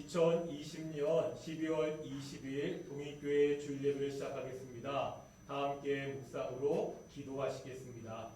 2020년 12월 20일 동익교회 주일 예배를 시작하겠습니다. 다 함께 묵상으로 기도하시겠습니다.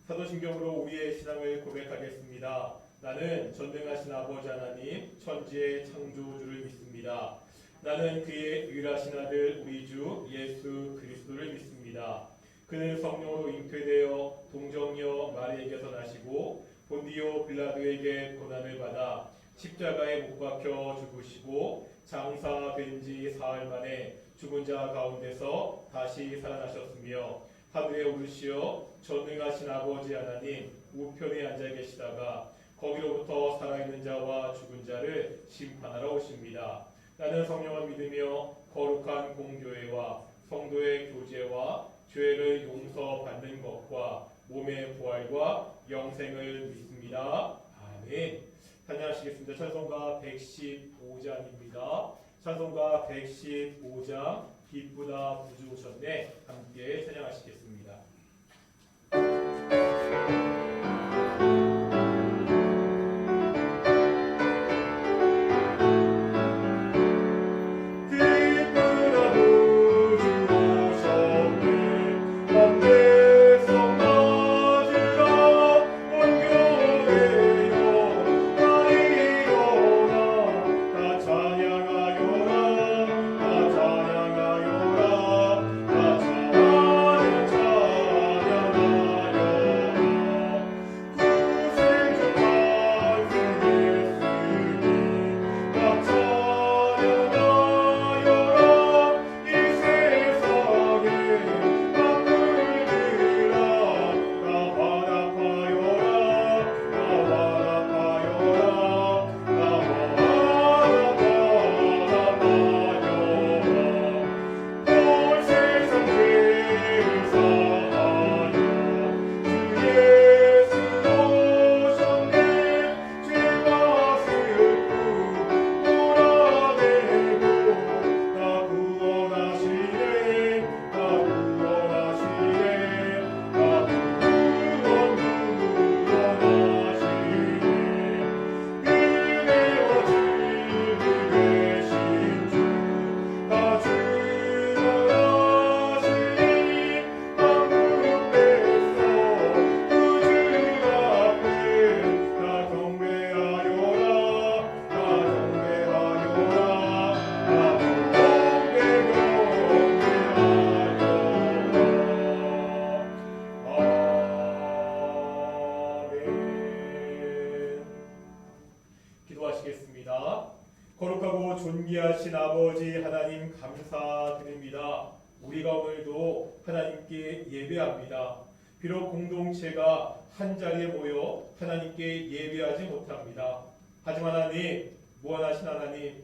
사도신경으로 우리의 신앙을 고백하겠습니다. 나는 전능하신 아버지 하나님 천지의 창조주를 믿습니다. 나는 그의 유일하신 아들 우리 주 예수 그리스도를 믿습니다. 그는 성령으로 잉태되어 동정녀 마리에게서 나시고 본디오 빌라도에게 고난을 받아 십자가에 못 박혀 죽으시고 장사된 지 사흘 만에 죽은 자 가운데서 다시 살아나셨으며 하늘에 오르시어 전능하신 아버지 하나님 우편에 앉아 계시다가 거기로부터 살아있는 자와 죽은 자를 심판하러 오십니다. 나는 성령을 믿으며 거룩한 공교회와 성도의 교제와 죄를 용서받는 것과 몸의 부활과 영생을 믿습니다. 아멘. 찬양하시겠습니다. 찬송가 115장입니다. 찬송가 115장 기쁘다 부주 오셨네 함께 찬양하시겠습니다. 기도하시겠습니다. 거룩하고 존귀하신 아버지 하나님 감사드립니다. 우리가 오늘도 하나님께 예배합니다. 비록 공동체가 한자리에 모여 하나님께 예배하지 못합니다. 하지만 하나님, 무한하신 하나님,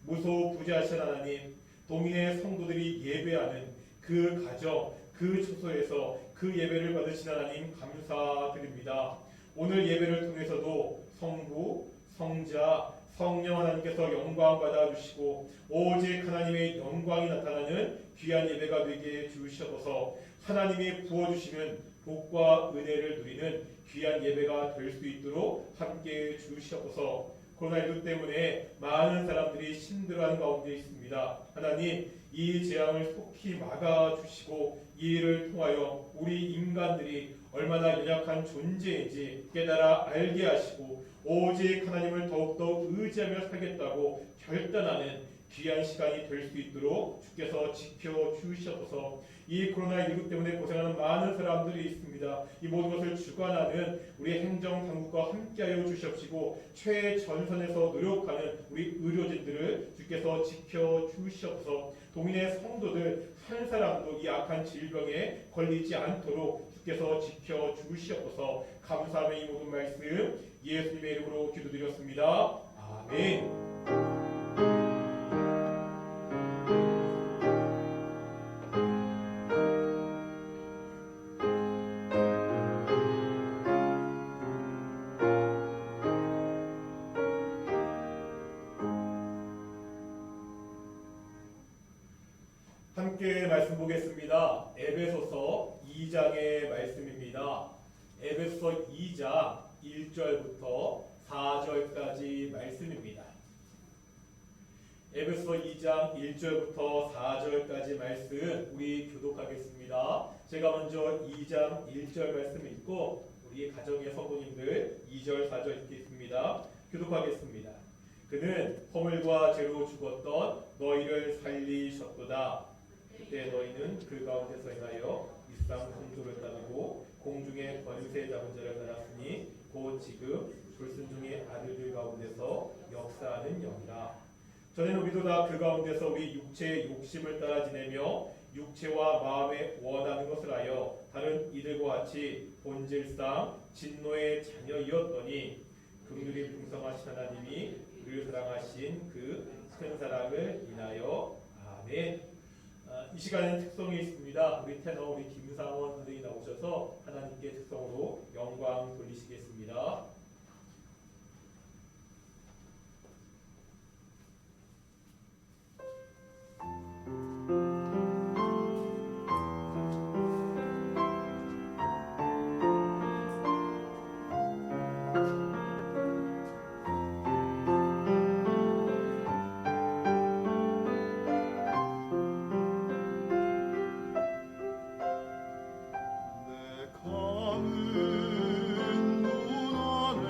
무소부재하신 하나님, 동인의 성도들이 예배하는 그 가정, 그 처소에서 그 예배를 받으신 하나님 감사드립니다. 오늘 예배를 통해서도 성부, 성자, 성령 하나님께서 영광 받아주시고 오직 하나님의 영광이 나타나는 귀한 예배가 되게 주시옵소서. 하나님이 부어주시는 복과 은혜를 누리는 귀한 예배가 될 수 있도록 함께 주시옵소서. 코로나19 때문에 많은 사람들이 힘들어하는 가운데 있습니다. 하나님, 이 재앙을 속히 막아주시고 이 일을 통하여 우리 인간들이 얼마나 연약한 존재인지 깨달아 알게 하시고 오직 하나님을 더욱더 의지하며 살겠다고 결단하는 귀한 시간이 될 수 있도록 주께서 지켜주시옵소서. 이 코로나19 때문에 고생하는 많은 사람들이 있습니다. 이 모든 것을 주관하는 우리 행정당국과 함께하여 주시옵시고 최전선에서 노력하는 우리 의료진들을 주께서 지켜주시옵소서. 동인의 성도들 한 사람도 이 악한 질병에 걸리지 않도록 주께서 지켜주시옵소서. 감사하며 이 모든 말씀 예수님의 이름으로 기도드렸습니다. 아멘. 말씀 보겠습니다. 에베소서 2장의 말씀입니다. 에베소서 2장 1절부터 4절까지 말씀입니다. 에베소서 2장 1절부터 4절까지 말씀 우리 교독하겠습니다. 제가 먼저 2장 1절 말씀 읽고 우리 가정의 성도님들 2절 4절 읽겠습니다. 교독하겠습니다. 그는 허물과 죄로 죽었던 너희를 살리셨도다. 그때 너희는 그 가운데서 행하여 일상 풍조를 따르고 공중의 권세 잡은 자를 따랐으니 곧 지금 불순종의 아들들 가운데서 역사하는 영이라. 전에는 우리도 다 그 가운데서 우리 육체의 욕심을 따라 지내며 육체와 마음에 원하는 것을 하여 다른 이들과 같이 본질상 진노의 자녀이었더니 긍휼이 풍성하신 하나님이 우리를 사랑하신 그 큰 사랑을 인하여 아멘. 이 시간에는 특성이 있습니다. 우리 테너 우리 김상원 선생님이 나오셔서 하나님께 특성으로 영광 돌리시겠습니다. 내 가은 눈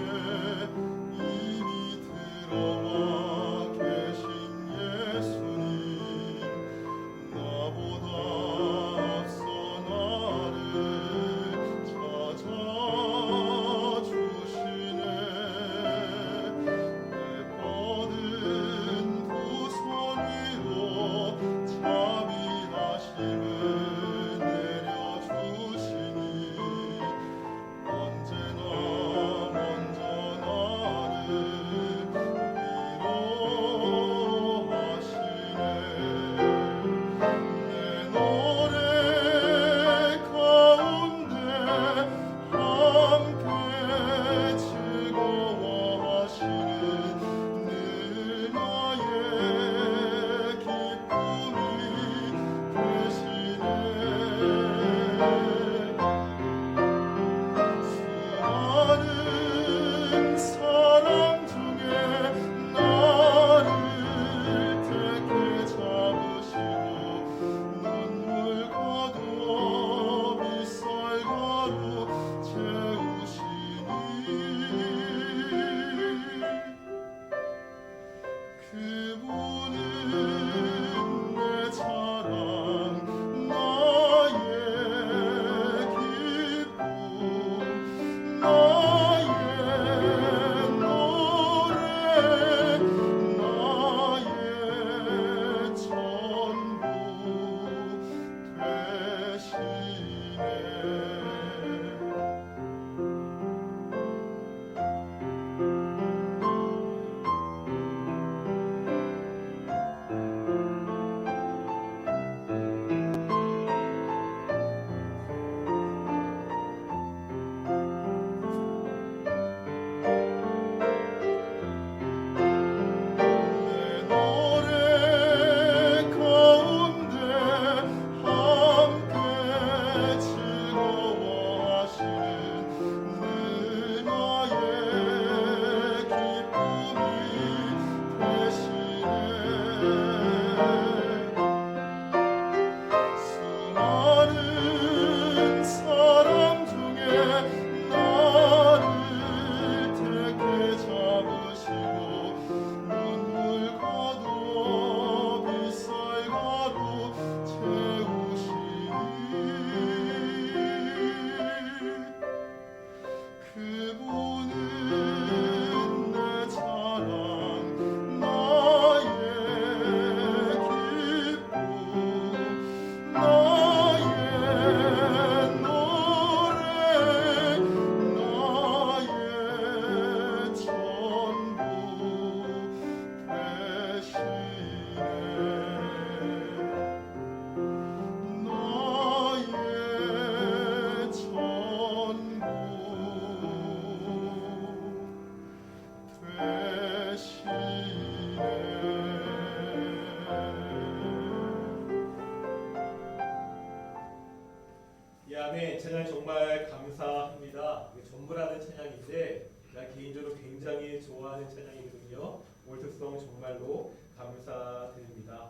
아멘. 찬양 정말 감사합니다. 이게 전부라는 찬양인데 제가 개인적으로 굉장히 좋아하는 찬양이거든요. 오늘 특성 정말로 감사드립니다.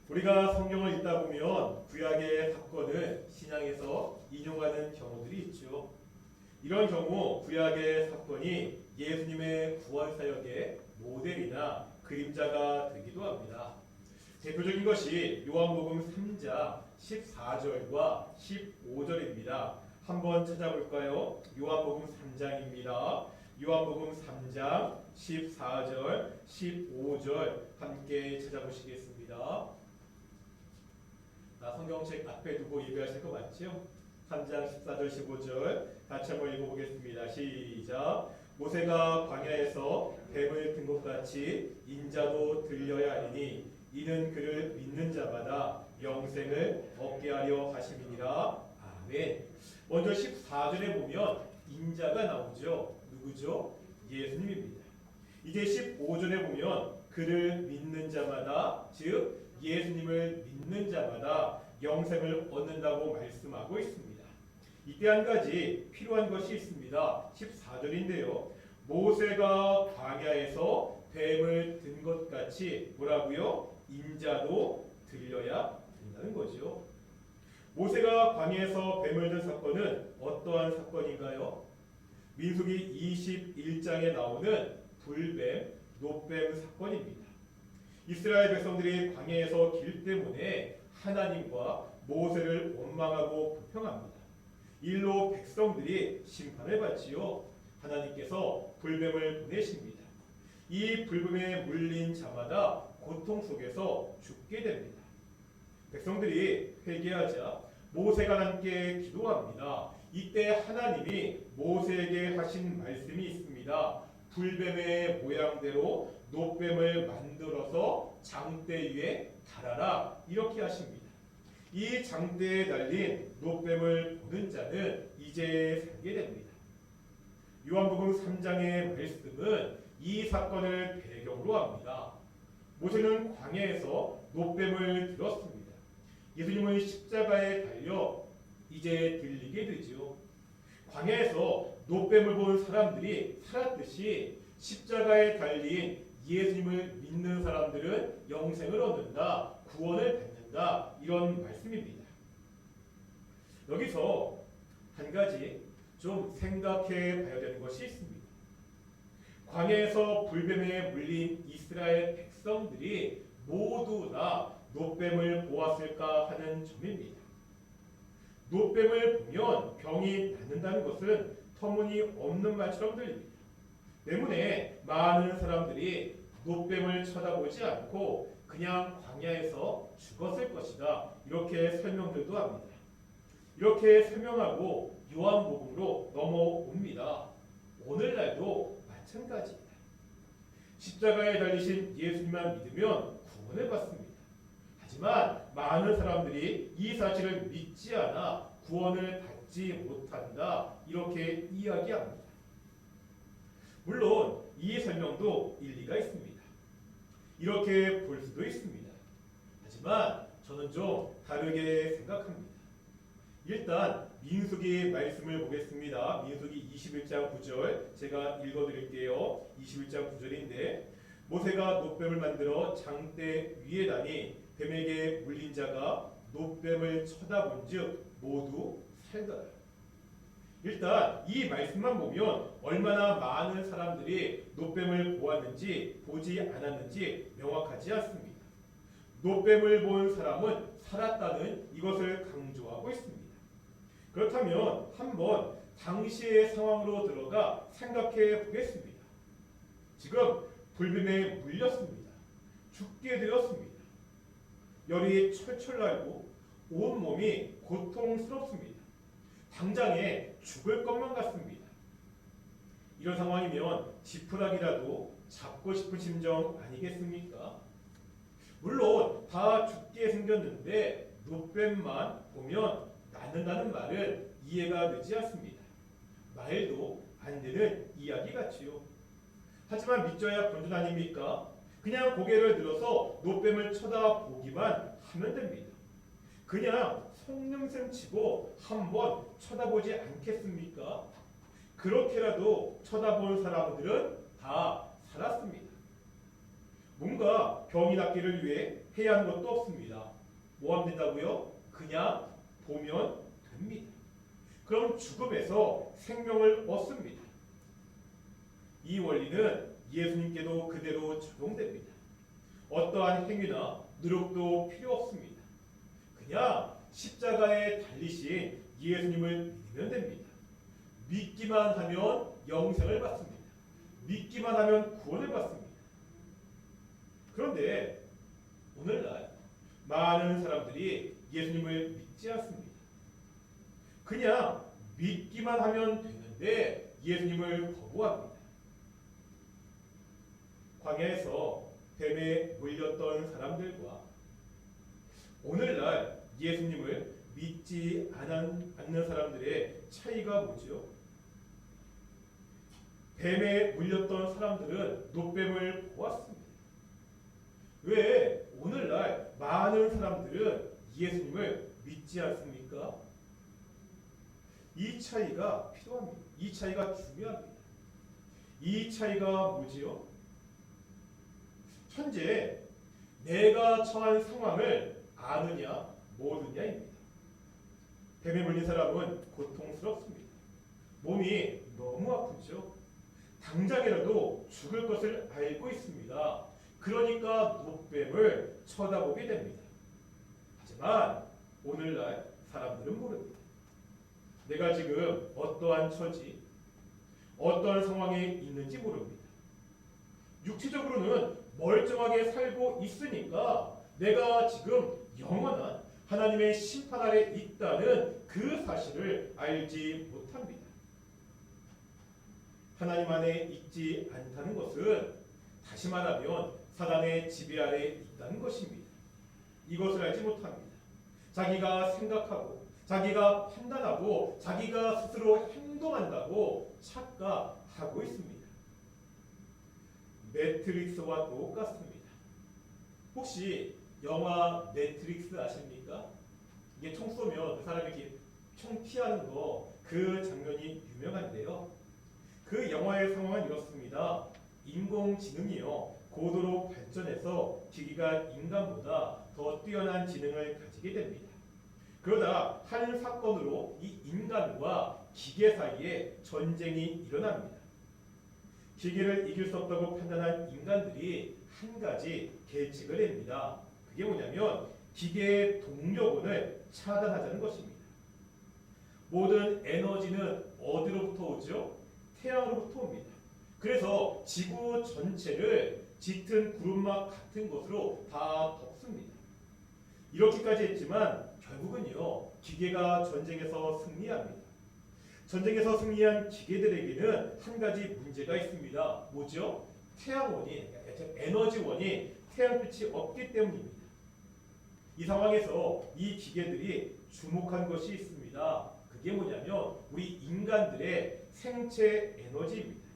우리가 성경을 읽다 보면 구약의 사건을 신약에서 인용하는 경우들이 있죠. 이런 경우 구약의 사건이 예수님의 구원 사역의 모델이나 그림자가 되기도 합니다. 대표적인 것이 요한복음 3장 14절과 15절입니다. 한번 찾아볼까요? 요한복음 3장입니다. 요한복음 3장 14절, 15절 함께 찾아보시겠습니다. 성경책 앞에 두고 예배하실 거 맞죠? 3장 14절, 15절 같이 한번 읽어보겠습니다. 시작. 모세가 광야에서 뱀을 든 것 같이 인자도 들려야 하리니 이는 그를 믿는 자마다 영생을 얻게 하려 하심이니라. 아멘. 먼저 14절에 보면 인자가 나오죠. 누구죠? 예수님입니다. 이제 15절에 보면 그를 믿는 자마다, 즉 예수님을 믿는 자마다 영생을 얻는다고 말씀하고 있습니다. 이때 한 가지 필요한 것이 있습니다. 14절인데요. 모세가 광야에서 뱀을 든 것 같이 뭐라고요? 인자도 들려야 된다는 거죠. 모세가 광야에서 뱀을 든 사건은 어떠한 사건인가요? 민수기 21장에 나오는 불뱀, 노뱀 사건입니다. 이스라엘 백성들이 광야에서 길 때문에 하나님과 모세를 원망하고 불평합니다. 일로 백성들이 심판을 받지요. 하나님께서 불뱀을 보내십니다. 이 불뱀에 물린 자마다 고통 속에서 죽게 됩니다. 백성들이 회개하자 모세가 함께 기도합니다. 이때 하나님이 모세에게 하신 말씀이 있습니다. 불뱀의 모양대로 노뱀을 만들어서 장대 위에 달아라, 이렇게 하십니다. 이 장대에 달린 노뱀을 보는 자는 이제 살게 됩니다. 요한복음 3장의 말씀은 이 사건을 배경으로 합니다. 모세는 광야에서 노뱀을 들었습니다. 예수님은 십자가에 달려 이제 들리게 되죠. 광야에서 노뱀을 본 사람들이 살았듯이 십자가에 달린 예수님을 믿는 사람들은 영생을 얻는다, 구원을 받는다, 이런 말씀입니다. 여기서 한 가지 좀 생각해 봐야 되는 것이 있습니다. 광야에서 불뱀에 물린 이스라엘 백성들이 모두 다 노뱀을 보았을까 하는 점입니다. 노뱀을 보면 병이 낫는다는 것은 터무니없는 말처럼 들립니다. 때문에 많은 사람들이 노뱀을 쳐다보지 않고 그냥 광야에서 죽었을 것이다, 이렇게 설명들도 합니다. 이렇게 설명하고 요한복음으로 넘어옵니다. 오늘날도 마찬가지입니다. 십자가에 달리신 예수님만 믿으면 구원을 받습니다. 하지만 많은 사람들이 이 사실을 믿지 않아 구원을 받지 못한다, 이렇게 이야기합니다. 물론 이 설명도 일리가 있습니다. 이렇게 볼 수도 있습니다. 하지만 저는 좀 다르게 생각합니다. 일단 민수기 말씀을 보겠습니다. 민수기 21장 9절 제가 읽어드릴게요. 21장 9절인데 모세가 노뱀을 만들어 장대 위에 다니 뱀에게 물린 자가 노뱀을 쳐다본즉 모두 살더라. 일단 이 말씀만 보면 얼마나 많은 사람들이 노뱀을 보았는지 보지 않았는지 명확하지 않습니다. 노뱀을 본 사람은 살았다는 이것을 강조하고 있습니다. 그렇다면 한번 당시의 상황으로 들어가 생각해 보겠습니다. 지금 불뱀에 물렸습니다. 죽게 되었습니다. 열이 철철 나고 온몸이 고통스럽습니다. 당장에 죽을 것만 같습니다. 이런 상황이면 지푸라기라도 잡고 싶은 심정 아니겠습니까? 물론 다 죽게 생겼는데 노뱀만 보면 낫는다는 말은 이해가 되지 않습니다. 말도 안 되는 이야기 같지요. 하지만 믿져야 본전 아닙니까? 그냥 고개를 들어서 노뱀을 쳐다보기만 하면 됩니다. 그냥 속눈썹 치고 한번 쳐다보지 않겠습니까? 그렇게라도 쳐다본 사람들은 다 살았습니다. 뭔가 병이 낫기를 위해 해야 하는 것도 없습니다. 뭐 하면 된다고요? 그냥 보면 됩니다. 그럼 죽음에서 생명을 얻습니다. 이 원리는 예수님께도 그대로 적용됩니다. 어떠한 행위나 노력도 필요 없습니다. 그냥 십자가에 달리신 예수님을 믿으면 됩니다. 믿기만 하면 영생을 받습니다. 믿기만 하면 구원을 받습니다. 그런데 오늘날 많은 사람들이 예수님을 믿지 않습니다. 그냥 믿기만 하면 되는데 예수님을 거부합니다. 광야에서 뱀에 물렸던 사람들과 오늘날 예수님을 믿지 않는 사람들의 차이가 뭐죠? 뱀에 물렸던 사람들은 노뱀을 보았습니다. 왜 오늘날 많은 사람들은 예수님을 믿지 않습니까? 이 차이가 필요합니다. 이 차이가 중요합니다. 이 차이가 뭐지요? 현재 내가 처한 상황을 아느냐 모르냐입니다. 뱀에 물린 사람은 고통스럽습니다. 몸이 너무 아프죠. 당장이라도 죽을 것을 알고 있습니다. 그러니까 노뱀을 쳐다보게 됩니다. 하지만 오늘날 사람들은 모릅니다. 내가 지금 어떠한 처지, 어떠한 상황에 있는지 모릅니다. 육체적으로는 멀쩡하게 살고 있으니까 내가 지금 영원한 하나님의 심판 아래 있다는 그 사실을 알지 못합니다. 하나님 안에 있지 않다는 것은 다시 말하면 사단의 지배 아래 있다는 것입니다. 이것을 알지 못합니다. 자기가 생각하고 자기가 판단하고 자기가 스스로 행동한다고 착각하고 있습니다. 매트릭스와 똑같습니다. 혹시 영화 매트릭스 아십니까? 이게 총 쏘면 그 사람이 이렇게 총 피하는 거 그 장면이 유명한데요. 그 영화의 상황은 이렇습니다. 인공지능이요 고도로 발전해서 기기가 인간보다 더 뛰어난 지능을 가지게 됩니다. 그러다 한 사건으로 이 인간과 기계 사이에 전쟁이 일어납니다. 기계를 이길 수 없다고 판단한 인간들이 한 가지 계책을 냅니다. 그게 뭐냐면 기계의 동력원을 차단하자는 것입니다. 모든 에너지는 어디로부터 오죠? 태양으로부터 옵니다. 그래서 지구 전체를 짙은 구름막 같은 것으로 다 덮습니다. 이렇게까지 했지만 결국은요 기계가 전쟁에서 승리합니다. 전쟁에서 승리한 기계들에게는 한 가지 문제가 있습니다. 뭐죠? 태양원이, 에너지원이 태양빛이 없기 때문입니다. 이 상황에서 이 기계들이 주목한 것이 있습니다. 그게 뭐냐면 우리 인간들의 생체 에너지입니다.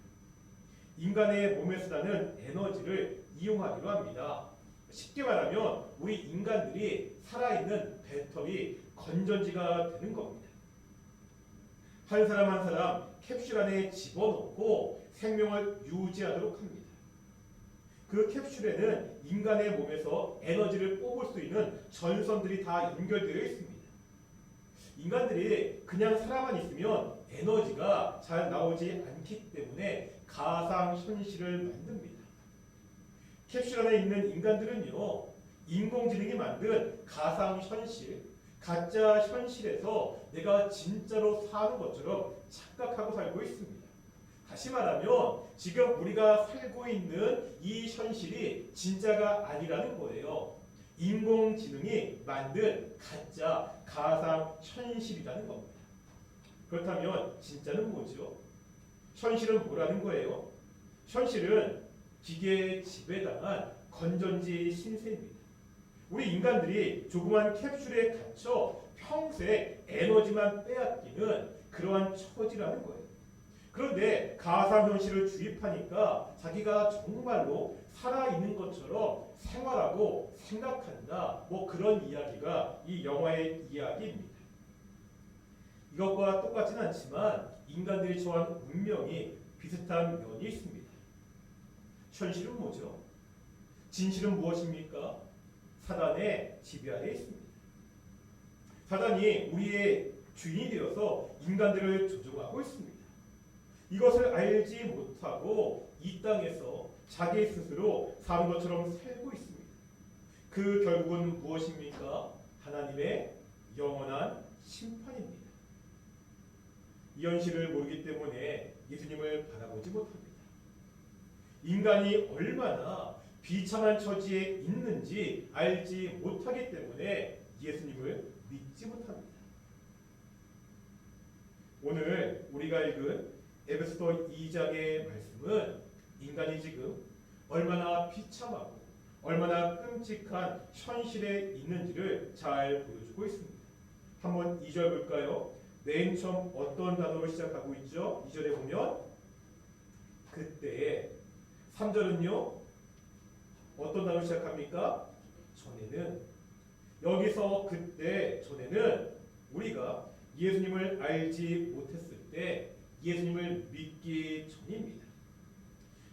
인간의 몸에서 나는 에너지를 이용하기로 합니다. 쉽게 말하면 우리 인간들이 살아있는 배터리, 건전지가 되는 겁니다. 한 사람 한 사람 캡슐 안에 집어넣고 생명을 유지하도록 합니다. 그 캡슐에는 인간의 몸에서 에너지를 뽑을 수 있는 전선들이 다 연결되어 있습니다. 인간들이 그냥 살아만 있으면 에너지가 잘 나오지 않기 때문에 가상현실을 만듭니다. 캡슐 안에 있는 인간들은요 인공지능이 만든 가상현실, 가짜 현실에서 내가 진짜로 사는 것처럼 착각하고 살고 있습니다. 다시 말하면 지금 우리가 살고 있는 이 현실이 진짜가 아니라는 거예요. 인공지능이 만든 가짜 가상 현실이라는 겁니다. 그렇다면 진짜는 뭐죠? 현실은 뭐라는 거예요? 현실은 기계에 지배당한 건전지 신세입니다. 우리 인간들이 조그만 캡슐에 갇혀 평생 에너지만 빼앗기는 그러한 처지라는 거예요. 그런데 가상현실을 주입하니까 자기가 정말로 살아있는 것처럼 생활하고 생각한다. 뭐 그런 이야기가 이 영화의 이야기입니다. 이것과 똑같지는 않지만 인간들이 처한 운명이 비슷한 면이 있습니다. 현실은 뭐죠? 진실은 무엇입니까? 사단의 지배 아래에 있습니다. 사단이 우리의 주인이 되어서 인간들을 조종하고 있습니다. 이것을 알지 못하고 이 땅에서 자기 스스로 사는 것처럼 살고 있습니다. 그 결국은 무엇입니까? 하나님의 영원한 심판입니다. 이 현실을 모르기 때문에 예수님을 바라보지 못합니다. 인간이 얼마나 비참한 처지에 있는지 알지 못하기 때문에 예수님을 믿지 못합니다. 오늘 우리가 읽은 에베소서 2장의 말씀은 인간이 지금 얼마나 비참하고 얼마나 끔찍한 현실에 있는지를 잘 보여주고 있습니다. 한번 2절 볼까요? 맨 처음 어떤 단어로 시작하고 있죠? 2절에 보면 그때에, 3절은요 어떤 단어로 시작합니까? 전에는. 여기서 그때, 전에는 우리가 예수님을 알지 못했을 때 예수님을 믿기 전입니다.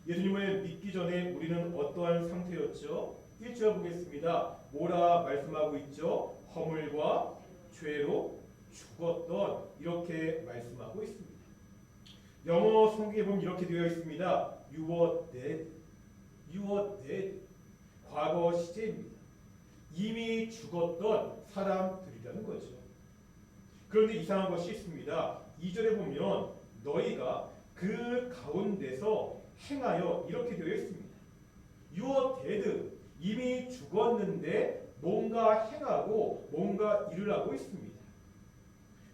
예수님을 믿기 전에 우리는 어떠한 상태였죠? 1절 보겠습니다. 뭐라 말씀하고 있죠? 허물과 죄로 죽었던, 이렇게 말씀하고 있습니다. 영어 성경에 보면 이렇게 되어 있습니다. You were dead. You were dead. 과거 시제입니다. 이미 죽었던 사람들이라는 거죠. 그런데 이상한 것이 있습니다. 2절에 보면 너희가 그 가운데서 행하여, 이렇게 되어 있습니다. You are dead. 이미 죽었는데 뭔가 행하고 뭔가 일을 하고 있습니다.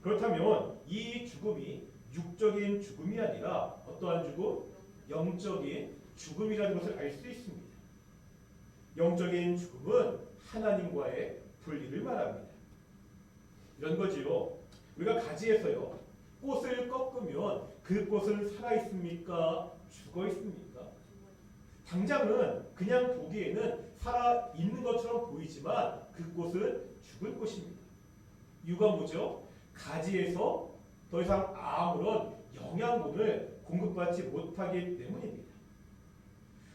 그렇다면 이 죽음이 육적인 죽음이 아니라 어떠한 죽음? 영적인 죽음이라는 것을 알 수 있습니다. 영적인 죽음은 하나님과의 분리를 말합니다. 이런 거지요. 우리가 가지에서요 꽃을 꺾으면 그 꽃은 살아 있습니까? 죽어 있습니까? 당장은 그냥 보기에는 살아 있는 것처럼 보이지만 그 꽃은 죽은 꽃입니다. 이유가 뭐죠? 가지에서 더 이상 아무런 영양분을 공급받지 못하기 때문입니다.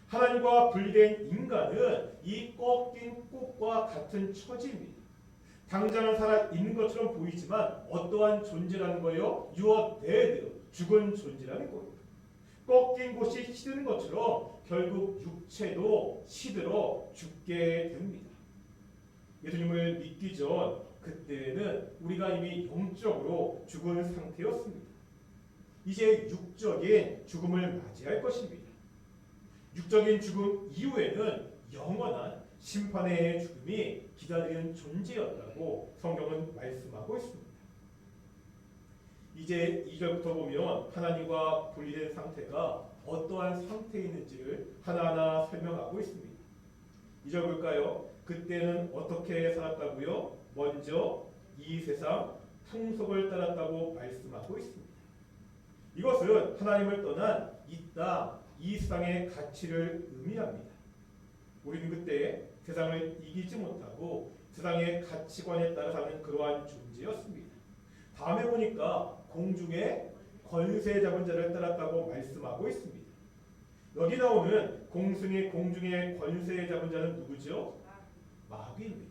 하나님과 분리된 인간은 이 꺾인 꽃과 같은 처지입니다. 당장은 살아있는 것처럼 보이지만 어떠한 존재라는 거예요? You are dead. 죽은 존재라는 거예요. 꺾인 곳이 시드는 것처럼 결국 육체도 시들어 죽게 됩니다. 예수님을 믿기 전 그때는 우리가 이미 영적으로 죽은 상태였습니다. 이제 육적인 죽음을 맞이할 것입니다. 육적인 죽음 이후에는 영원한 심판의 죽음이 기다리는 존재였다고 성경은 말씀하고 있습니다. 이제 2절부터 보면 하나님과 분리된 상태가 어떠한 상태에 있는지를 하나하나 설명하고 있습니다. 2절 볼까요? 그때는 어떻게 살았다고요? 먼저 이 세상 풍속을 따랐다고 말씀하고 있습니다. 이것은 하나님을 떠난 이 땅, 이 세상의 가치를 의미합니다. 우리는 그때 세상을 이기지 못하고 세상의 가치관에 따라 사는 그러한 존재였습니다. 다음에 보니까 공중의 권세 잡은 자를 따랐다고 말씀하고 있습니다. 여기 나오는 공중의 권세 잡은 자는 누구죠? 마귀입니다.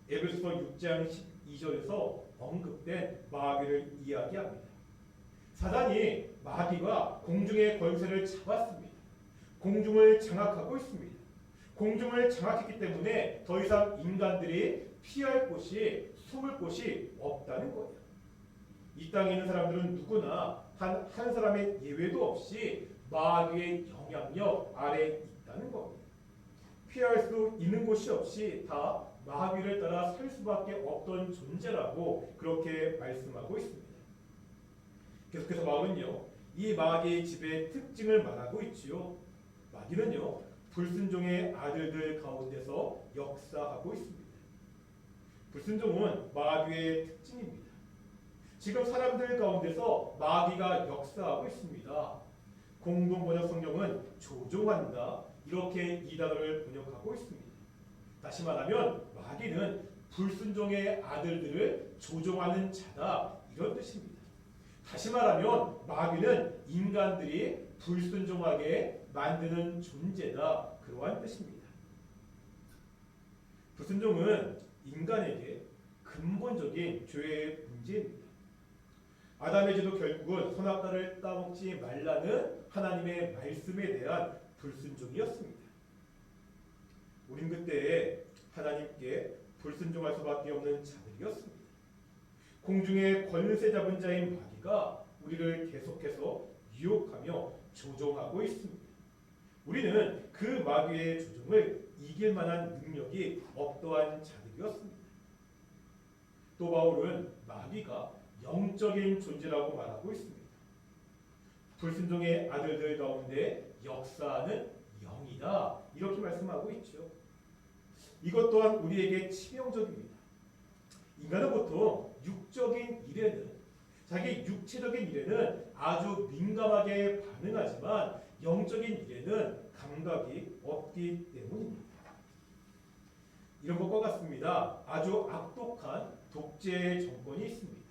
에베소서 6장 12절에서 언급된 마귀를 이야기합니다. 사단이 마귀가 공중의 권세를 잡았습니다. 공중을 장악하고 있습니다. 공중을 장악했기 때문에 더 이상 인간들이 피할 곳이, 숨을 곳이 없다는 거예요. 이 땅에 있는 사람들은 누구나 한 사람의 예외도 없이 마귀의 영향력 아래에 있다는 겁니다. 피할 수 있는 곳이 없이 다 마귀를 따라 살 수밖에 없던 존재라고 그렇게 말씀하고 있습니다. 계속해서 마귀는요, 이 마귀의 지배의 특징을 말하고 있지요. 마귀는요, 불순종의 아들들 가운데서 역사하고 있습니다. 불순종은 마귀의 특징입니다. 지금 사람들 가운데서 마귀가 역사하고 있습니다. 공동 번역 성경은 조종한다 이렇게 이 단어를 번역하고 있습니다. 다시 말하면 마귀는 불순종의 아들들을 조종하는 자다 이런 뜻입니다. 다시 말하면 마귀는 인간들이 불순종하게 만드는 존재다 그러한 뜻입니다. 불순종은 인간에게 근본적인 죄의 문제입니다. 아담의 죄도 결국은 선악과를 따먹지 말라는 하나님의 말씀에 대한 불순종이었습니다. 우린 그때 하나님께 불순종할 수밖에 없는 자들이었습니다. 공중의 권세 잡은 자인 마귀가 우리를 계속해서 유혹하며 조종하고 있습니다. 우리는 그 마귀의 조종을 이길 만한 능력이 없도한 자들이었습니다. 또 바울은 마귀가 영적인 존재라고 말하고 있습니다. 불순종의 아들들 가운데 역사하는 영이다 이렇게 말씀하고 있죠. 이것 또한 우리에게 치명적입니다. 인간은 보통 육적인 일에는 자기 육체적인 일에는 아주 민감하게 반응하지만 영적인 일에는 감각이 없기 때문입니다. 이런 것과 같습니다. 아주 악독한 독재 정권이 있습니다.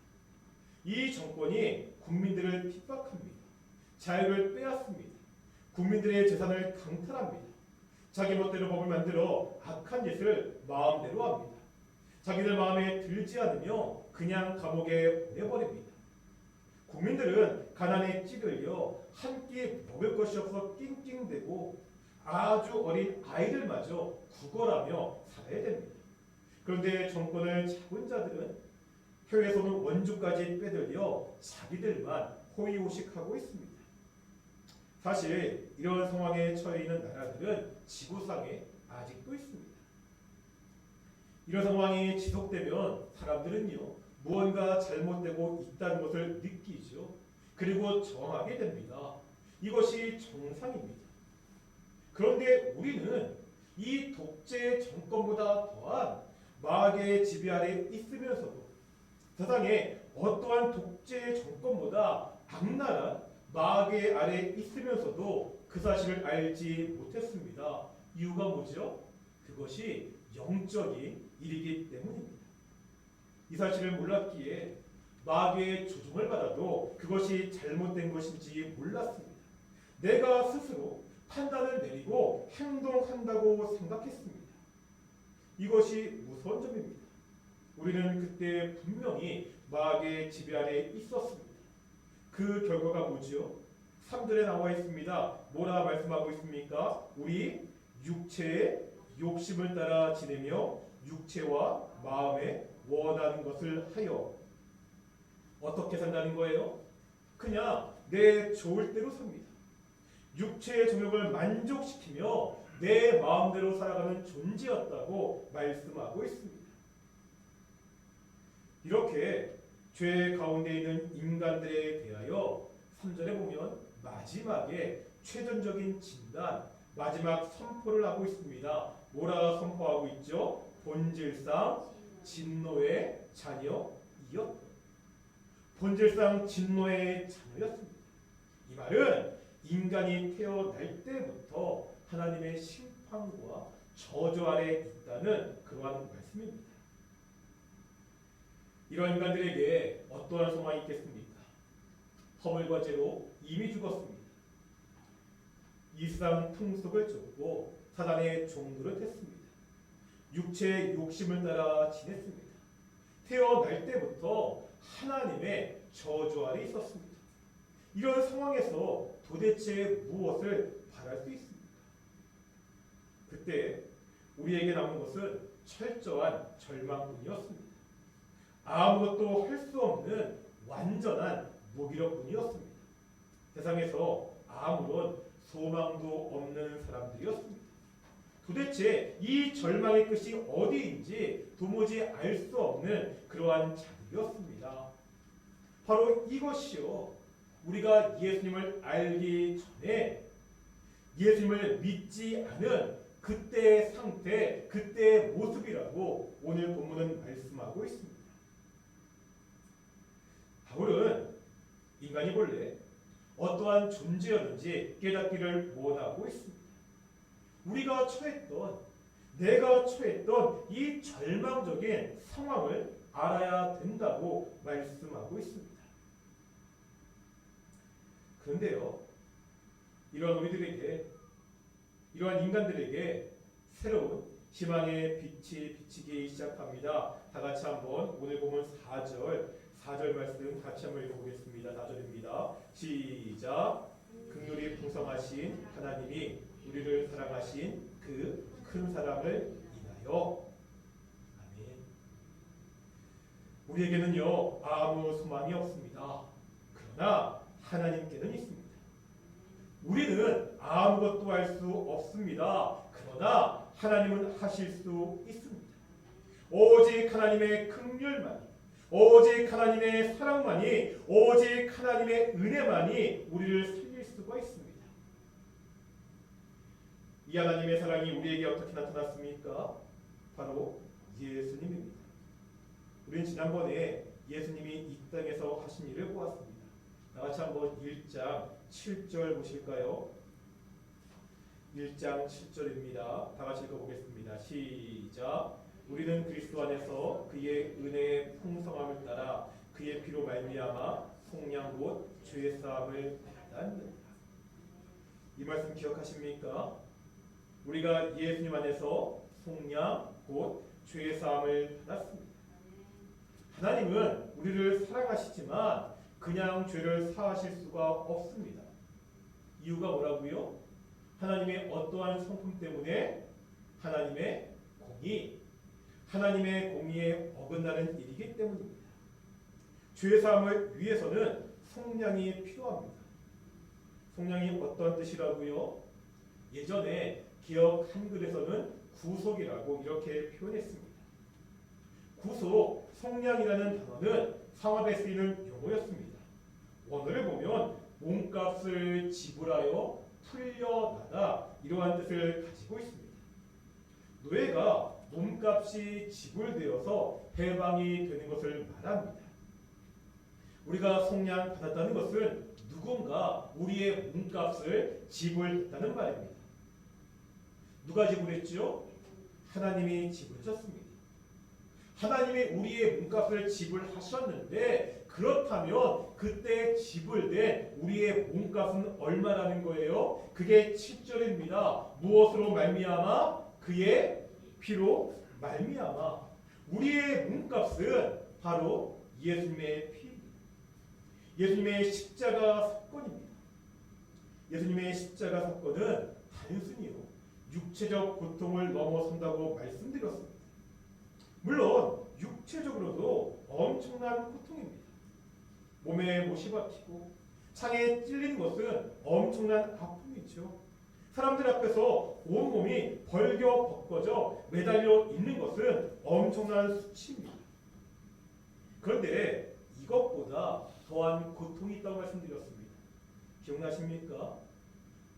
이 정권이 국민들을 핍박합니다. 자유를 빼앗습니다. 국민들의 재산을 강탈합니다. 자기 멋대로 법을 만들어 악한 짓을 마음대로 합니다. 자기들 마음에 들지 않으며 그냥 감옥에 보내버립니다. 국민들은 가난에 찌들려 한 끼 먹을 것이 없어 낑낑대고 아주 어린 아이들마저 구걸하며 살아야 됩니다. 그런데 정권을 잡은 자들은 혀에서는 원주까지 빼들려 자기들만 호의호식하고 있습니다. 사실 이런 상황에 처해 있는 나라들은 지구상에 아직도 있습니다. 이런 상황이 지속되면 사람들은요 무언가 잘못되고 있다는 것을 느끼죠. 그리고 정하게 됩니다. 이것이 정상입니다. 그런데 우리는 이 독재 정권보다 더한 마귀의 지배 아래 있으면서도 세상에 어떠한 독재 정권보다 악랄한 마귀의 아래 있으면서도 그 사실을 알지 못했습니다. 이유가 뭐죠? 그것이 영적인 일이기 때문입니다. 이 사실을 몰랐기에 마귀의 조종을 받아도 그것이 잘못된 것인지 몰랐습니다. 내가 스스로 판단을 내리고 행동한다고 생각했습니다. 이것이 무서운 점입니다. 우리는 그때 분명히 마귀의 지배 아래 있었습니다. 그 결과가 뭐지요? 3절에 나와 있습니다. 뭐라 말씀하고 있습니까? 우리 육체의 욕심을 따라 지내며 육체와 마음에 원하는 것을 하여 어떻게 산다는 거예요? 그냥 내 좋을 대로 삽니다. 육체의 정욕을 만족시키며 내 마음대로 살아가는 존재였다고 말씀하고 있습니다. 이렇게 죄 가운데 있는 인간들에 대하여 3절에 보면 마지막에 최종적인 진단, 마지막 선포를 하고 있습니다. 뭐라 선포하고 있죠? 본질상 진노의 자녀이었다. 본질상 진노의 자녀였습니다. 이 말은 인간이 태어날 때부터 하나님의 심판과 저주 아래 있다는 그러한 말씀입니다. 이런 인간들에게 어떠한 소망이 있겠습니까? 허물과 죄로 이미 죽었습니다. 이 세상 풍속을 쫓고 사단의 종노릇 했습니다. 육체의 욕심을 따라 지냈습니다. 태어날 때부터 하나님의 저주 아래 있었습니다. 이런 상황에서 도대체 무엇을 바랄 수 있습니까? 그때 우리에게 남은 것은 철저한 절망뿐이었습니다. 아무것도 할 수 없는 완전한 무기력뿐이었습니다. 세상에서 아무런 소망도 없는 사람들이었습니다. 도대체 이 절망의 끝이 어디인지 도무지 알 수 없는 그러한 자들이었습니다. 바로 이것이요, 우리가 예수님을 알기 전에 예수님을 믿지 않은 그때의 상태, 그때의 모습이라고 오늘 본문은 말씀하고 있습니다. 인간이 본래 어떠한 존재였는지 깨닫기를 원하고 있습니다. 우리가 처했던, 내가 처했던 이 절망적인 상황을 알아야 된다고 말씀하고 있습니다. 그런데요, 이러한 우리들에게, 이러한 인간들에게 새로운 희망의 빛이 비치기 시작합니다. 다 같이 한번 오늘 보면 4절 말씀 같이 한번 읽어보겠습니다. 4절입니다. 시작. 긍휼이 풍성하신 하나님이 우리를 사랑하신 그 큰 사랑을 인하여. 아멘. 우리에게는요 아무 소망이 없습니다. 그러나 하나님께는 있습니다. 우리는 아무것도 할 수 없습니다. 그러나 하나님은 하실 수 있습니다. 오직 하나님의 긍휼만이, 오직 하나님의 사랑만이, 오직 하나님의 은혜만이 우리를 살릴 수가 있습니다. 이 하나님의 사랑이 우리에게 어떻게 나타났습니까? 바로 예수님입니다. 우리는 지난번에 예수님이 이 땅에서 하신 일을 보았습니다. 다같이 한번 1장 7절 보실까요? 1장 7절입니다. 다같이 읽어보겠습니다. 시작. 우리는 그리스도 안에서 그의 은혜의 풍성함을 따라 그의 피로 말미암아 속량 곧 죄 사함을 받았느니라. 이 말씀 기억하십니까? 우리가 예수님 안에서 속량 곧 죄 사함을 받았습니다. 하나님은 우리를 사랑하시지만 그냥 죄를 사하실 수가 없습니다. 이유가 뭐라고요? 하나님의 어떠한 성품 때문에? 하나님의 공의에 어긋나는 일이기 때문입니다. 죄 사함을 위해서는 속량이 필요합니다. 속량이 어떤 뜻이라고요? 예전에 기억 한글에서는 구속이라고 이렇게 표현했습니다. 구속, 속량이라는 단어는 상업에 쓰이는 용어였습니다. 원어를 보면 몸값을 지불하여 풀려나다 이러한 뜻을 가지고 있습니다. 노예가 몸값이 지불되어서 해방이 되는 것을 말합니다. 우리가 속량 받았다는 것은 누군가 우리의 몸값을 지불했다는 말입니다. 누가 지불했죠? 하나님이 지불하셨습니다. 하나님이 우리의 몸값을 지불하셨는데 그렇다면 그때 지불된 우리의 몸값은 얼마라는 거예요? 그게 7절입니다. 무엇으로 말미암아? 그의 피로 말미암아. 우리의 몸값은 바로 예수님의 피입니다. 예수님의 십자가 사건입니다. 예수님의 십자가 사건은 단순히요 육체적 고통을 넘어선다고 말씀드렸습니다. 물론 육체적으로도 엄청난 고통입니다. 몸에 못이 박히고 창에 찔린 것은 엄청난 아픔이죠. 사람들 앞에서 온몸이 벌겨 벗겨져 매달려 있는 것은 엄청난 수치입니다. 그런데 이것보다 더한 고통이 있다고 말씀드렸습니다. 기억나십니까?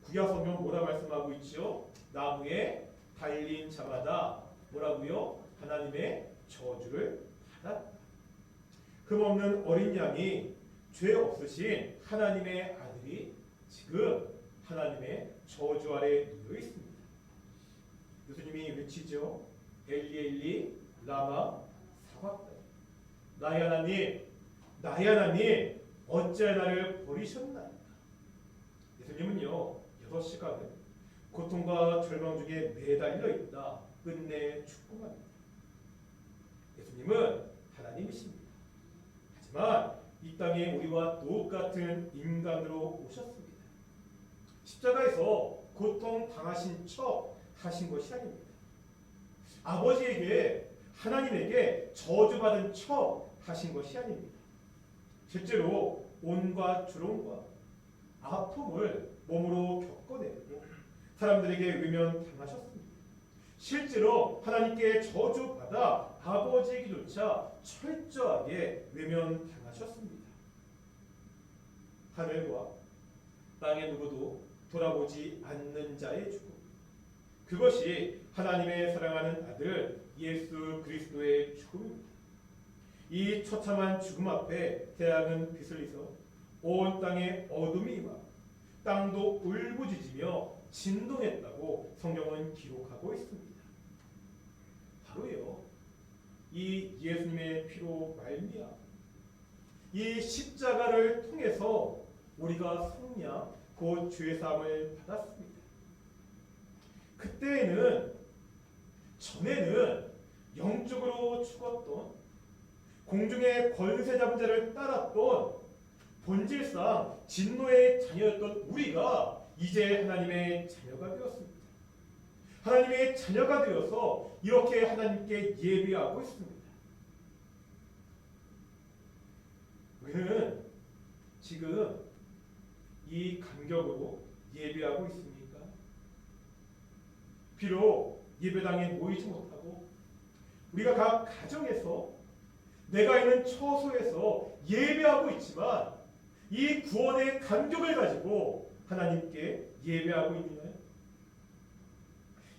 구약 성경 뭐라 말씀하고 있죠? 나무에 달린 자마다 뭐라고요? 하나님의 저주를 받았다. 흠없는 어린 양이 죄 없으신 하나님의 아들이 지금 하나님의 저주 아래 놓여 있습니다. 예수님이 외치죠. 엘리 엘리 라마 사박다니. 나의 하나님 어찌하여 나를 버리셨나이까. 예수님은요 6시간을 고통과 절망 중에 매달려 있다 끝내 죽고 맙니다. 예수님은 하나님이십니다. 하지만 이 땅에 우리와 똑같은 인간으로 오셨습니다. 십자가에서 고통 당하신 척 하신 것이 아닙니다. 아버지에게 하나님에게 저주받은 척 하신 것이 아닙니다. 실제로 온갖 주롱과 아픔을 몸으로 겪어내고 사람들에게 외면당하셨습니다. 실제로 하나님께 저주받아 아버지에게조차 철저하게 외면당하셨습니다. 하늘과 땅의 누구도 돌아보지 않는 자의 죽음, 그것이 하나님의 사랑하는 아들 예수 그리스도의 죽음입니다. 이 처참한 죽음 앞에 태양은 빛을 잃어 온 땅에 어둠이 임하고 땅도 울부짖으며 진동했다고 성경은 기록하고 있습니다. 바로요, 이 예수님의 피로 말미암아 이 십자가를 통해서 우리가 속량 곧 죄사함을 받았습니다. 그때에는 전에는 영적으로 죽었던 공중의 권세 잡은 자를 따랐던 본질상 진노의 자녀였던 우리가 이제 하나님의 자녀가 되었습니다. 하나님의 자녀가 되어서 이렇게 하나님께 예배하고 있습니다. 우리는 지금 이 감격으로 예배하고 있습니까? 비록 예배당에 모이지 못하고 우리가 각 가정에서 내가 있는 처소에서 예배하고 있지만 이 구원의 감격을 가지고 하나님께 예배하고 있나요?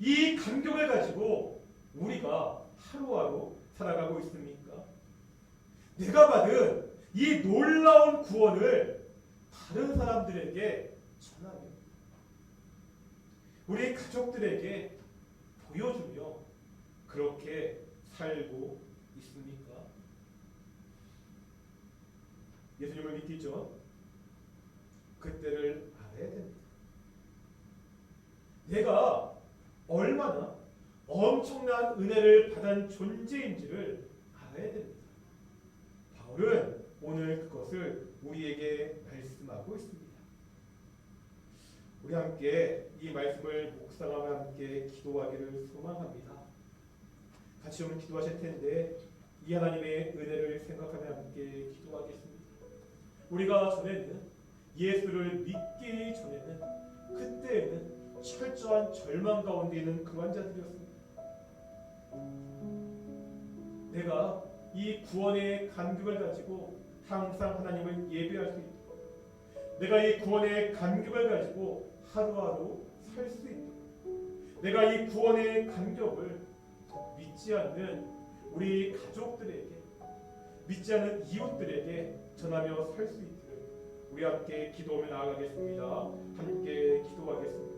이 감격을 가지고 우리가 하루하루 살아가고 있습니까? 내가 받은 이 놀라운 구원을 다른 사람들에게 전하며 우리 가족들에게 보여주며 그렇게 살고 있습니까? 예수님을 믿기 전 그때를 알아야 됩니다. 내가 얼마나 엄청난 은혜를 받은 존재인지를 알아야 됩니다. 바울은 오늘 그것을 우리에게 말씀하고 있습니다. 우리 함께 이 말씀을 묵상하며 함께 기도하기를 소망합니다. 같이 오늘 기도하실 텐데 이 하나님의 은혜를 생각하며 함께 기도하겠습니다. 우리가 전에는 예수를 믿기 전에는 그때에는 철저한 절망 가운데 있는 그런 자들이었습니다. 내가 이 구원의 감격을 가지고 항상 하나님을 예배할 수 있도록, 내가 이 구원의 감격을 가지고 하루하루 살 수 있도록, 내가 이 구원의 감격을 믿지 않는 우리 가족들에게, 믿지 않는 이웃들에게 전하며 살 수 있도록 우리 함께 기도하며 나아가겠습니다. 함께 기도하겠습니다.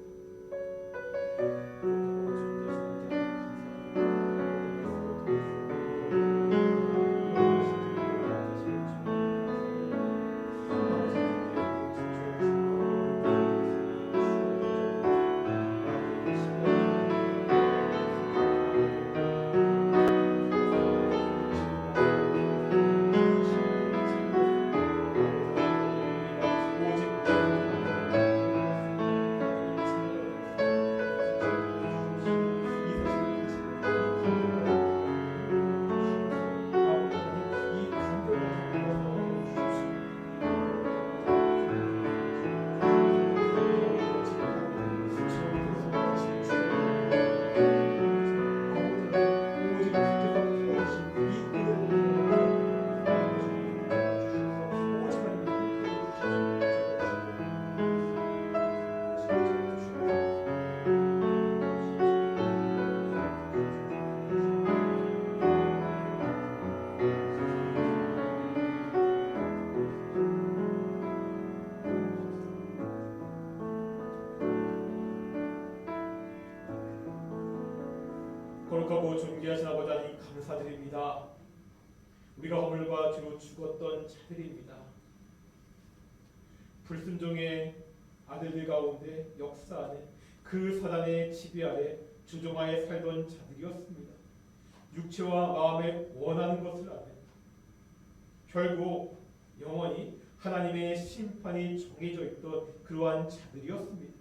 거룩하고 존귀하신 아버지 하나님 감사드립니다. 우리가 허물과 죄로 죽었던 자들입니다. 불순종의 아들들 가운데 역사 안에 그 사단의 지배 아래 주종하에 살던 자들이었습니다. 육체와 마음에 원하는 것을 아네 결국 영원히 하나님의 심판이 정해져 있던 그러한 자들이었습니다.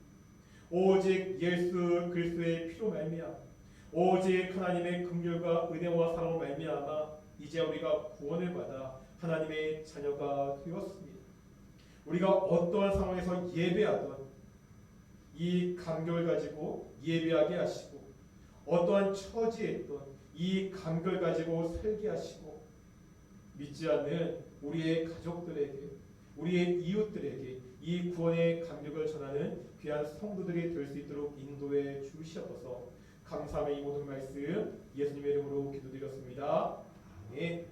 오직 예수 그리스도의 피로 말미암아 오직 하나님의 긍휼과 은혜와 사랑으로 말미암아 이제 우리가 구원을 받아 하나님의 자녀가 되었습니다. 우리가 어떠한 상황에서 예배하던 이 감격을 가지고 예배하게 하시고 어떠한 처지에 있던 이 감격을 가지고 살게 하시고 믿지 않는 우리의 가족들에게 우리의 이웃들에게 이 구원의 감격을 전하는 귀한 성도들이 될 수 있도록 인도해 주시옵소서. 감사함의 이 모든 말씀 예수님의 이름으로 기도드렸습니다. 아멘.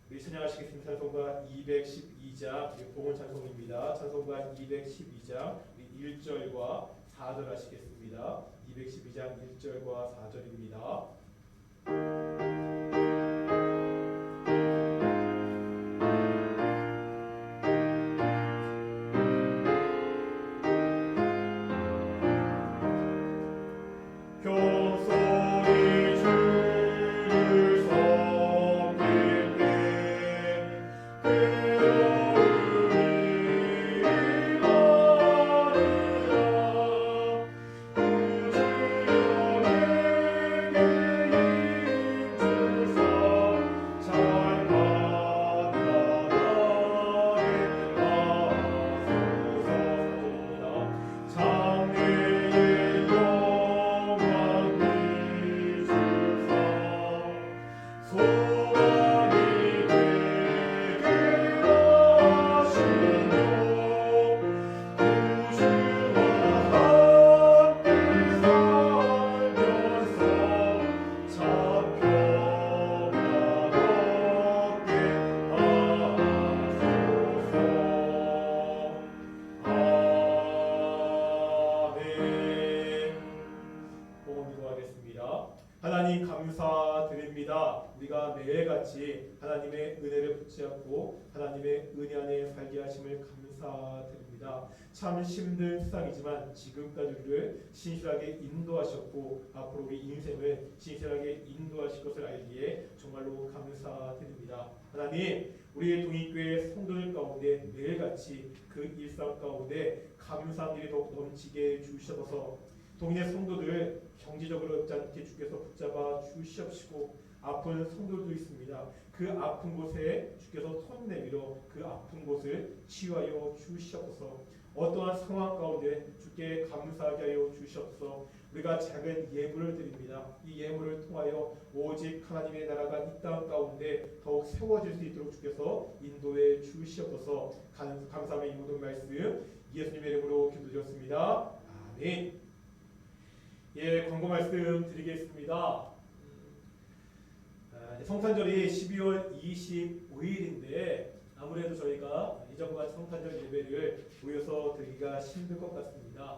우리 찬양하시겠습니다. 찬송가 212장 복음 찬송입니다. 찬송가 212장 1절과 4절 하시겠습니다. 212장 1절과 4절입니다. 하나님 감사드립니다. 우리가 매일같이 하나님의 은혜를 붙잡고 하나님의 은혜 안에 살게 하심을 감사드립니다. 참 힘든 세상이지만 지금까지 우리를 신실하게 인도하셨고 앞으로 우리 인생을 신실하게 인도하실 것을 알기에 정말로 감사드립니다. 하나님, 우리 동익교회 성도들 가운데 매일같이 그 일상 가운데 감사한 일이 더욱 넘치게 주셔서 동네 성도들 경제적으로 어렵지 않게 주께서 붙잡아 주시옵시고 아픈 성도들도 있습니다. 그 아픈 곳에 주께서 손 내밀어 그 아픈 곳을 치유하여 주시옵소서. 어떠한 상황 가운데 주께 감사하게 하여 주시옵소서. 우리가 작은 예물을 드립니다. 이 예물을 통하여 오직 하나님의 나라가 이 땅 가운데 더욱 세워질 수 있도록 주께서 인도해 주시옵소서. 감사함의 이 모든 말씀 예수님의 이름으로 기도드렸습니다. 아멘. 예, 광고 말씀 드리겠습니다. 성탄절이 12월 25일인데 아무래도 저희가 이전과 성탄절 예배를 모여서 드리기가 힘들 것 같습니다.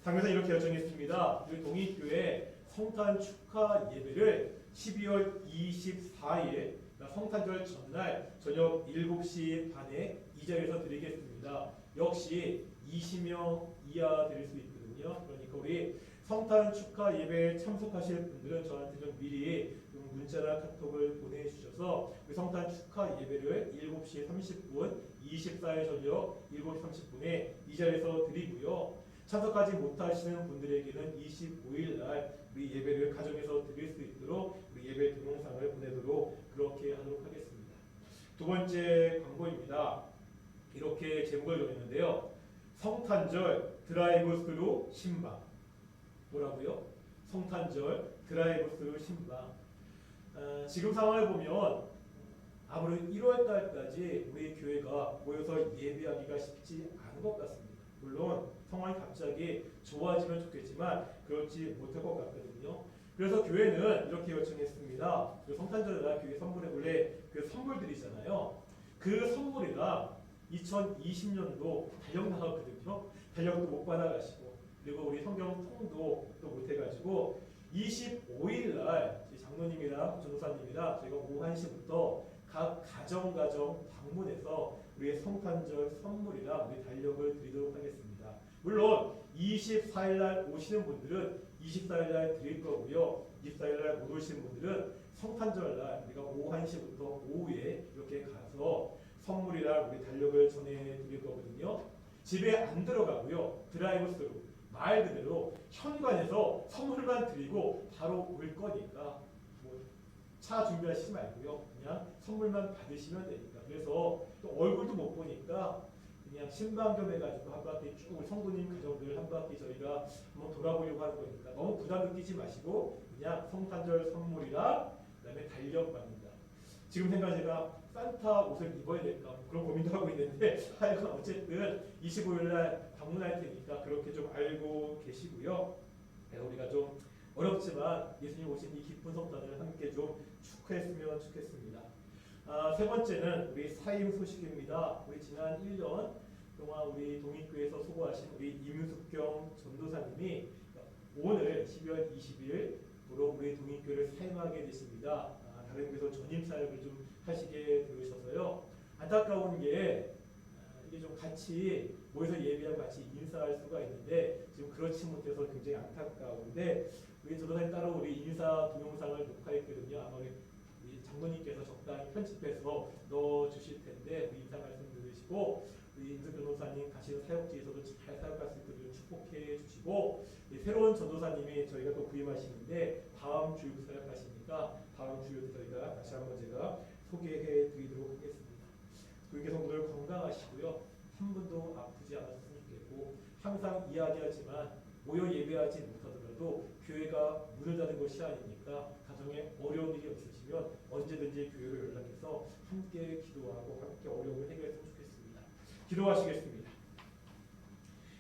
당에서 이렇게 결정했습니다. 우리 동익교회 성탄 축하 예배를 12월 24일 성탄절 전날 저녁 7시 반에 이 자리에서 드리겠습니다. 역시 20명 이하 드릴 수 있거든요. 그러니까 우리 성탄 축하 예배에 참석하실 분들은 저한테 좀 미리 문자나 카톡을 보내주셔서 성탄 축하 예배를 7시 30분 24일 저녁 7시 30분에 이 자리에서 드리고요. 참석하지 못하시는 분들에게는 25일 날 우리 예배를 가정에서 드릴 수 있도록 우리 예배 동영상을 보내도록 그렇게 하도록 하겠습니다. 두 번째 광고입니다. 이렇게 제목을 정했는데요. 성탄절 드라이브 스루 신방. 뭐라고요? 성탄절 드라이브 스루 신방. 지금 상황을 보면 아무래도 1월달까지 우리 교회가 모여서 예배하기가 쉽지 않은 것 같습니다. 물론 상황이 갑자기 좋아지면 좋겠지만 그렇지 못할 것 같거든요. 그래서 교회는 이렇게 요청했습니다. 그 성탄절날 교회 선물에 원래 그 선물들이잖아요. 그 선물이랑 2020년도 달력 나왔거든요. 달력도 못 받아가시고 그리고 우리 성경 통도 또 못해가지고 25일 날 장로님이랑 전도사님이랑 저희가 오후 1시부터 각 가정 방문해서 우리의 성탄절 선물이랑 우리 달력을 드리도록 하겠습니다. 물론 24일 날 오시는 분들은 24일 날 드릴 거고요. 24일 날 못 오시는 분들은 성탄절 날 우리가 오후 1시부터 오후에 이렇게 가서 선물이랑 우리 달력을 전해드릴 거거든요. 집에 안 들어가고요. 드라이브 스루 말 그대로 현관에서 선물만 드리고 바로 올 거니까 차 준비하시지 말고요. 그냥 선물만 받으시면 되니까. 그래서 또 얼굴도 못 보니까 그냥 신방겸 해가지고 한 바퀴 쭉 우리 성도님 가정들 한 바퀴 저희가 한번 돌아보려고 하는 거니까 너무 부담 느끼지 마시고 그냥 성탄절 선물이랑 그다음에 달력 받는다. 지금 생각 제가 산타 옷을 입어야 될까 그런 고민도 하고 있는데 하여간 어쨌든 25일 날 방문할 테니까 그렇게 좀 알고 계시고요. 우리가 좀 어렵지만 예수님 오신 이 기쁜 성탄을 함께 좀 축하했으면 좋겠습니다. 세 번째는 우리 사임 소식입니다. 우리 지난 1년 동안 우리 동익교회에서 수고하신 우리 임숙경 전도사님이 오늘 12월 20일부로 우리 동익교회를 사임하게 됐습니다. 다른 교회에서 전임 사역을 좀 하시게 되셔서요. 안타까운 게 이게 좀 같이 모여서 예배하고 같이 인사할 수가 있는데 지금 그렇지 못해서 굉장히 안타까운데 우리 전도사님 따로 우리 인사 동영상을 녹화했거든요. 아마 우리 장로님께서 적당히 편집해서 넣어주실 텐데 우리 인사 말씀 들으시고 우리 임숙 변호사님 가시는 사역지에서도 잘 사역할 수 있도록 축복해 주시고 새로운 전도사님이 저희가 또 구임하시는데 다음 주일 사역하시니까 다음 주일 저희가 다시 한번 제가 소개해 드리도록 하겠습니다. 교회 성도들 건강하시고요. 한 분도 아프지 않았으면 좋겠고 항상 이야기하지만 모여 예배하지 못하더라도 교회가 문을 닫은 것이 아니니까 가정에 어려운 일이 없으시면 언제든지 교회로 연락해서 함께 기도하고 함께 어려움을 해결했으면 좋겠습니다. 기도하시겠습니다.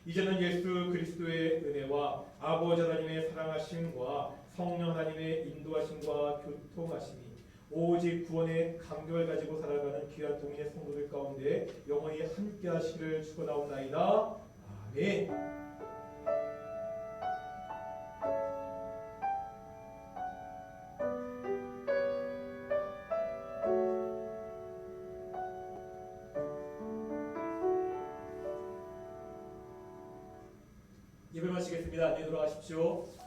이제는 예수 그리스도의 은혜와 아버지 하나님의 사랑하심과 성령 하나님의 인도하심과 교통하심이 오직 구원의 감격을 가지고 살아가는 귀한 동인의 성도들 가운데 영원히 함께 하시기를 축원하옵나이다. 아멘. 예배 마치겠습니다. 안녕히 돌아가십시오.